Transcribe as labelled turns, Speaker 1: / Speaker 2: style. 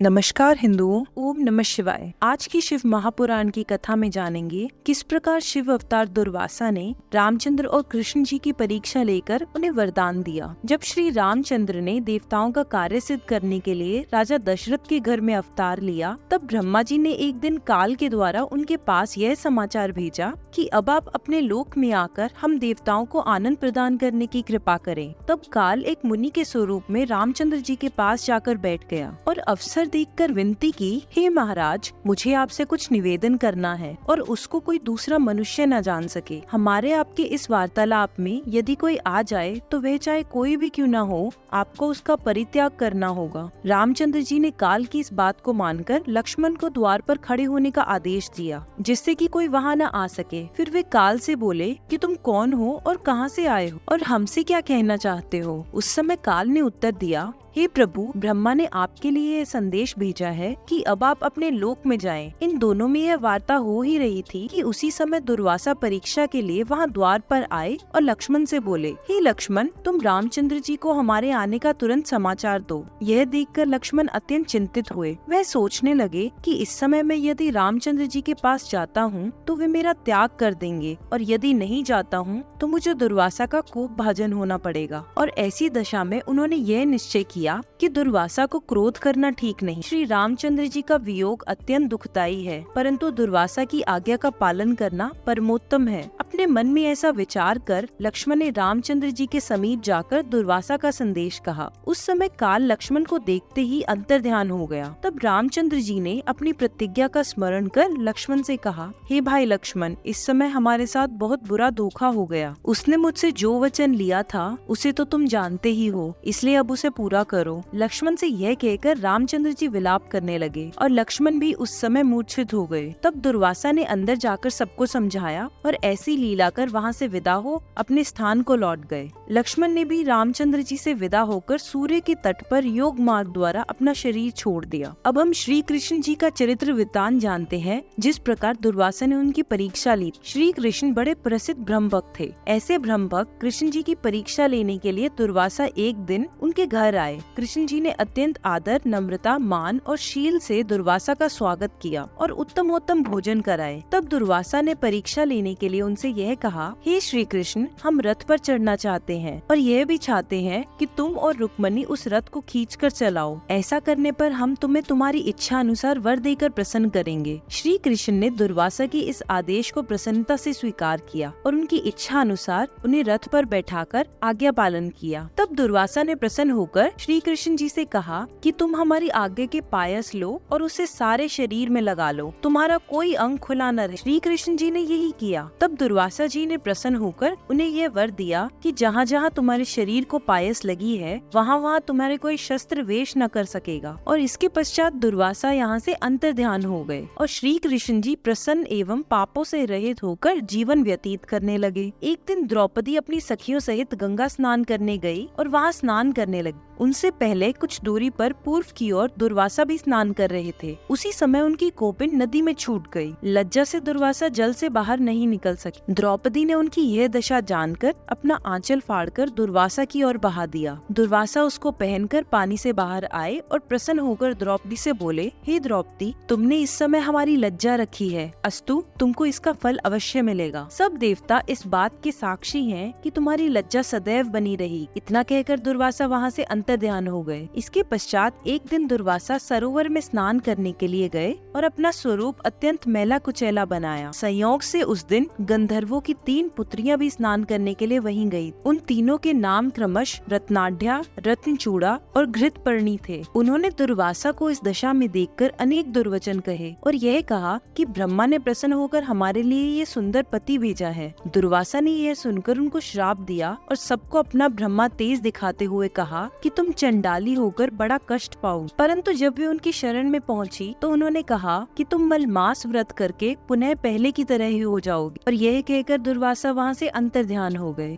Speaker 1: नमस्कार हिंदुओं, ओम नमः शिवाय। आज की शिव महापुराण की कथा में जानेंगे किस प्रकार शिव अवतार दुर्वासा ने रामचंद्र और कृष्ण जी की परीक्षा लेकर उन्हें वरदान दिया। जब श्री रामचंद्र ने देवताओं का कार्य सिद्ध करने के लिए राजा दशरथ के घर में अवतार लिया, तब ब्रह्मा जी ने एक दिन काल के द्वारा उनके पास यह समाचार भेजा कि अब आप अपने लोक में आकर हम देवताओं को आनंद प्रदान करने की कृपा करें। तब काल एक मुनि के स्वरूप में रामचंद्र जी के पास जाकर बैठ गया और अवसर देखकर विनती की, हे महाराज, मुझे आपसे कुछ निवेदन करना है और उसको कोई दूसरा मनुष्य न जान सके। हमारे आपके इस वार्तालाप में यदि कोई आ जाए तो वह चाहे कोई भी क्यों न हो, आपको उसका परित्याग करना होगा। रामचंद्र जी ने काल की इस बात को मानकर लक्ष्मण को द्वार पर खड़े होने का आदेश दिया, जिससे कि कोई वहां न आ सके। फिर वे काल से बोले कि तुम कौन हो और कहां से आए हो और हमसे क्या कहना चाहते हो। उस समय काल ने उत्तर दिया, हे प्रभु, ब्रह्मा ने आपके लिए यह संदेश भेजा है कि अब आप अपने लोक में जाएं। इन दोनों में यह वार्ता हो ही रही थी कि उसी समय दुर्वासा परीक्षा के लिए वहां द्वार पर आए और लक्ष्मण से बोले, हे लक्ष्मण, तुम रामचंद्र जी को हमारे आने का तुरंत समाचार दो। यह देखकर लक्ष्मण अत्यंत चिंतित हुए। वह सोचने लगे कि इस समय मैं यदि रामचंद्र जी के पास जाता हूँ तो वे मेरा त्याग कर देंगे, और यदि नहीं जाता हूँ तो मुझे दुर्वासा का कोप भाजन होना पड़ेगा। और ऐसी दशा में उन्होंने यह निश्चय किया कि दुर्वासा को क्रोध करना ठीक नहीं। श्री रामचंद्र जी का वियोग अत्यंत दुखदायी है, परंतु दुर्वासा की आज्ञा का पालन करना परमोत्तम है। अपने मन में ऐसा विचार कर लक्ष्मण ने रामचंद्र जी के समीप जाकर दुर्वासा का संदेश कहा। उस समय काल लक्ष्मण को देखते ही अंतर्ध्यान हो गया। तब रामचंद्र जी ने अपनी प्रतिज्ञा का स्मरण कर लक्ष्मण से कहा, हे भाई लक्ष्मण, इस समय हमारे साथ बहुत बुरा धोखा हो गया। उसने मुझसे जो वचन लिया था उसे तो तुम जानते ही हो, इसलिए अब उसे पूरा करो। लक्ष्मण से यह कहकर रामचंद्र जी विलाप करने लगे और लक्ष्मण भी उस समय मूर्छित हो गए। तब दुर्वासा ने अंदर जाकर सबको समझाया और ऐसी लीला कर वहाँ से विदा हो अपने स्थान को लौट गए। लक्ष्मण ने भी रामचंद्र जी से विदा होकर सूर्य के तट पर योग मार्ग द्वारा अपना शरीर छोड़ दिया। अब हम श्री कृष्ण जी का चरित्र वृत्तांत जानते हैं, जिस प्रकार दुर्वासा ने उनकी परीक्षा ली। श्री कृष्ण बड़े प्रसिद्ध ब्रह्म भक्त थे। ऐसे ब्रह्म भक्त कृष्ण जी की परीक्षा लेने के लिए दुर्वासा एक दिन उनके घर आए। कृष्ण जी ने अत्यंत आदर, नम्रता, मान और शील से दुर्वासा का स्वागत किया और उत्तमोत्तम भोजन कराए। तब दुर्वासा ने परीक्षा लेने के लिए उनसे यह कहा, हे श्री कृष्ण, हम रथ पर चढ़ना चाहते हैं और यह भी चाहते हैं कि तुम और रुक्मणी उस रथ को खींचकर चलाओ। ऐसा करने पर हम तुम्हें तुम्हारी इच्छा अनुसार वर देकर प्रसन्न करेंगे। श्री कृष्ण ने दुर्वासा की इस आदेश को प्रसन्नता से स्वीकार किया और उनकी इच्छा अनुसार उन्हें रथ पर बैठाकर आज्ञा पालन किया। तब दुर्वासा ने प्रसन्न होकर श्री कृष्ण जी से कहा कि तुम हमारी आज्ञा के पायस लो और उसे सारे शरीर में लगा लो, तुम्हारा कोई अंग खुला न रहे। श्री कृष्ण जी ने यही किया। तब दुर्वासा जी ने प्रसन्न होकर उन्हें यह वर दिया कि जहाँ जहाँ तुम्हारे शरीर को पायस लगी है वहाँ वहाँ तुम्हारे कोई शस्त्र वेश न कर सकेगा। और इसके पश्चात दुर्वासा यहाँ से अंतर्ध्यान हो गए और श्री कृष्ण जी प्रसन्न एवं पापों से रहित होकर जीवन व्यतीत करने लगे। एक दिन द्रौपदी अपनी सखियों सहित गंगा स्नान करने गई और वहाँ स्नान करने लगी। उनसे पहले कुछ दूरी पर पूर्व की ओर दुर्वासा भी स्नान कर रहे थे। उसी समय उनकी कोपिन नदी में छूट गई। लज्जा से दुर्वासा जल से बाहर नहीं निकल सकी। द्रौपदी ने उनकी यह दशा जानकर अपना आंचल फाड़कर दुर्वासा की ओर बहा दिया। दुर्वासा उसको पहनकर पानी से बाहर आए और प्रसन्न होकर द्रौपदी से बोले, हे द्रौपदी, तुमने इस समय हमारी लज्जा रखी है, अस्तु तुमको इसका फल अवश्य मिलेगा। सब देवता इस बात के साक्षी हैं कि तुम्हारी लज्जा सदैव बनी रही। इतना कहकर दुर्वासा वहाँ से ध्यान हो गए। इसके पश्चात एक दिन दुर्वासा सरोवर में स्नान करने के लिए गए और अपना स्वरूप अत्यंत मैला कुचैला बनाया। संयोग से उस दिन गंधर्वों की 3 पुत्रियां भी स्नान करने के लिए वहीं गयी। उन तीनों के नाम क्रमश रत्नाढ्या, रत्नचूड़ा और घृतपर्णी थे। उन्होंने दुर्वासा को इस दशा में देखकर अनेक दुर्वचन कहे और यह कहा कि ब्रह्मा ने प्रसन्न होकर हमारे लिए ये सुंदर पति भेजा है। दुर्वासा ने यह सुनकर उनको श्राप दिया और सबको अपना ब्रह्मा तेज दिखाते हुए कहा कि तुम चंडाली होकर बड़ा कष्ट पाओ। परंतु जब वे उनकी शरण में पहुंची तो उन्होंने कहा कि तुम मलमास व्रत करके पुनः पहले की तरह ही हो जाओगे। और यह कहकर दुर्वासा वहां से अंतर्ध्यान हो गए।